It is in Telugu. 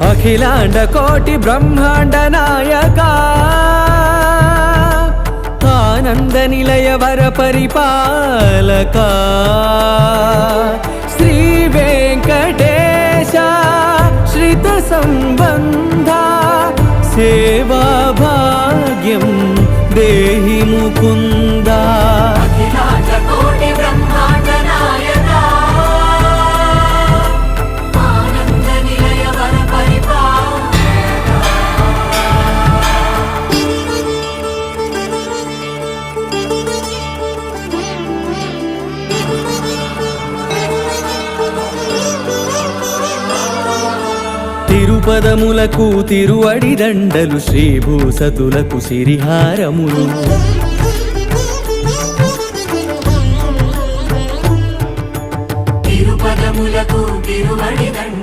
అఖిలాండ కోటి బ్రహ్మాండ నాయక ఆనంద నిలయ వర పరిపాలక శ్రీ వెంకటేశ శ్రిత సంబంధ సేవా భాగ్యం దేహి ముకుంద. తిరుపదములకు తిరువడి దండలు శ్రీభూసతులకు సిరిహారములు తిరుపదములకు తిరువడి దండలు